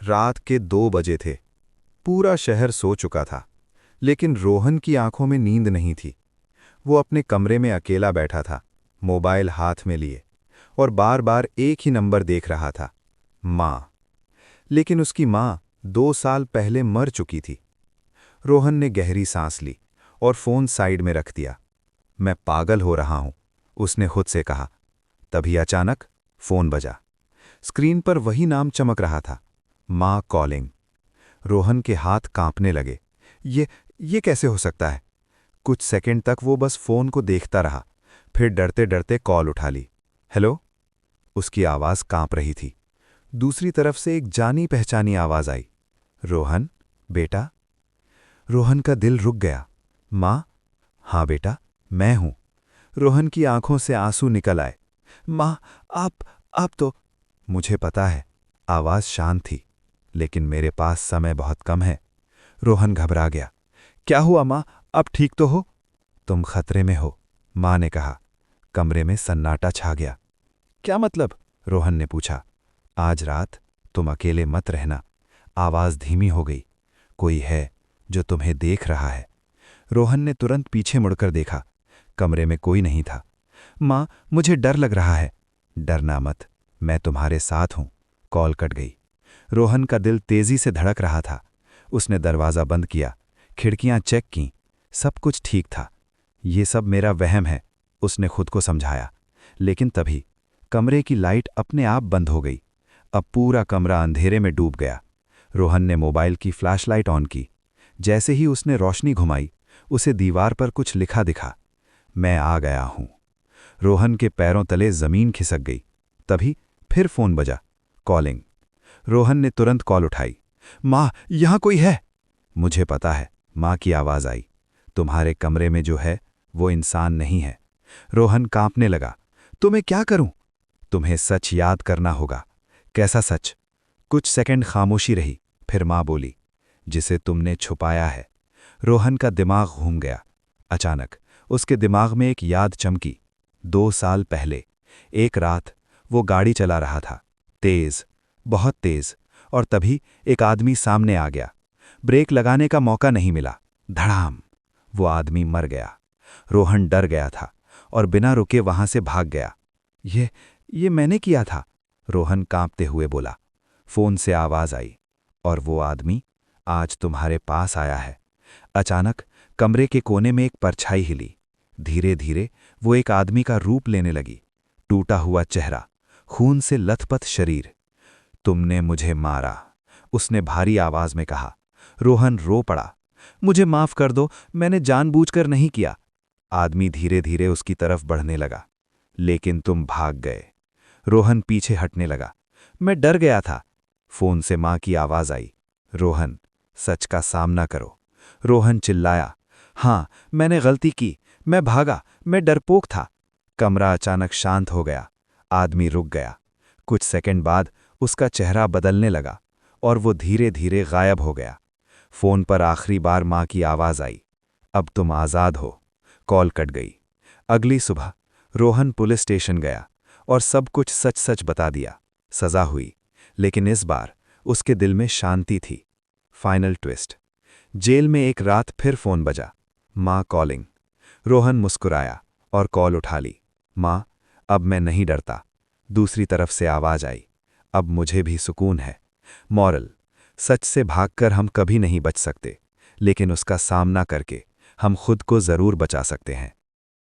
रात के 2 बजे थे। पूरा शहर सो चुका था, लेकिन रोहन की आंखों में नींद नहीं थी। वो अपने कमरे में अकेला बैठा था, मोबाइल हाथ में लिए, और बार बार एक ही नंबर देख रहा था, माँ। लेकिन उसकी माँ 2 साल पहले मर चुकी थी। रोहन ने गहरी सांस ली और फोन साइड में रख दिया। मैं पागल हो रहा हूं, उसने खुद से कहा। तभी अचानक फोन बजा। स्क्रीन पर वही नाम चमक रहा था, माँ कॉलिंग। रोहन के हाथ कांपने लगे। ये कैसे हो सकता है? कुछ सेकंड तक वो बस फोन को देखता रहा, फिर डरते डरते कॉल उठा ली। हेलो? उसकी आवाज कांप रही थी। दूसरी तरफ से एक जानी पहचानी आवाज आई, रोहन बेटा। रोहन का दिल रुक गया। माँ? हाँ बेटा, मैं हूं। रोहन की आंखों से आंसू निकल आए। माँ, आप तो। मुझे पता है, आवाज शांत थी, लेकिन मेरे पास समय बहुत कम है। रोहन घबरा गया। क्या हुआ माँ, अब ठीक तो हो? तुम खतरे में हो, माँ ने कहा। कमरे में सन्नाटा छा गया। क्या मतलब? रोहन ने पूछा। आज रात तुम अकेले मत रहना। आवाज धीमी हो गई। कोई है जो तुम्हें देख रहा है। रोहन ने तुरंत पीछे मुड़कर देखा। कमरे में कोई नहीं था। माँ, मुझे डर लग रहा है। डरना मत, मैं तुम्हारे साथ हूं। कॉल कट गई। रोहन का दिल तेजी से धड़क रहा था। उसने दरवाज़ा बंद किया, खिड़कियां चेक कीं। सब कुछ ठीक था। ये सब मेरा वहम है, उसने खुद को समझाया। लेकिन तभी कमरे की लाइट अपने आप बंद हो गई। अब पूरा कमरा अंधेरे में डूब गया। रोहन ने मोबाइल की फ्लैशलाइट ऑन की। जैसे ही उसने रोशनी घुमाई, उसे दीवार पर कुछ लिखा दिखा, मैं आ गया हूं। रोहन के पैरों तले जमीन खिसक गई। तभी फिर फोन बजा, कॉलिंग। रोहन ने तुरंत कॉल उठाई। माँ, यहां कोई है? मुझे पता है, माँ की आवाज आई। तुम्हारे कमरे में जो है वो इंसान नहीं है। रोहन कांपने लगा। तो मैं क्या करूं? तुम्हें सच याद करना होगा। कैसा सच? कुछ सेकंड खामोशी रही, फिर माँ बोली, जिसे तुमने छुपाया है। रोहन का दिमाग घूम गया। अचानक उसके दिमाग में एक याद चमकी। 2 साल पहले एक रात वो गाड़ी चला रहा था, तेज, बहुत तेज, और तभी एक आदमी सामने आ गया। ब्रेक लगाने का मौका नहीं मिला। धड़ाम! वो आदमी मर गया। रोहन डर गया था और बिना रुके वहां से भाग गया। ये मैंने किया था, रोहन कांपते हुए बोला। फोन से आवाज आई, और वो आदमी आज तुम्हारे पास आया है। अचानक कमरे के कोने में एक परछाई हिली। धीरे धीरे वो एक आदमी का रूप लेने लगी। टूटा हुआ चेहरा, खून से लथपथ शरीर। तुमने मुझे मारा, उसने भारी आवाज में कहा। रोहन रो पड़ा। मुझे माफ कर दो, मैंने जानबूझकर नहीं किया। आदमी धीरे धीरे उसकी तरफ बढ़ने लगा। लेकिन तुम भाग गए। रोहन पीछे हटने लगा। मैं डर गया था। फोन से मां की आवाज आई, रोहन, सच का सामना करो। रोहन चिल्लाया, हां, मैंने गलती की, मैं भागा, मैं डरपोक था। कमरा अचानक शांत हो गया। आदमी रुक गया। कुछ सेकंड बाद उसका चेहरा बदलने लगा और वो धीरे धीरे गायब हो गया। फोन पर आखिरी बार मां की आवाज आई, अब तुम आजाद हो। कॉल कट गई। अगली सुबह रोहन पुलिस स्टेशन गया और सब कुछ सच सच बता दिया। सजा हुई, लेकिन इस बार उसके दिल में शांति थी। Final twist. जेल में एक रात फिर फोन बजा, मां कॉलिंग। रोहन मुस्कुराया और कॉल उठा ली। मां, अब मैं नहीं डरता। दूसरी तरफ से आवाज आई, अब मुझे भी सुकून है। मॉरल, सच से भागकर हम कभी नहीं बच सकते, लेकिन उसका सामना करके हम खुद को जरूर बचा सकते हैं।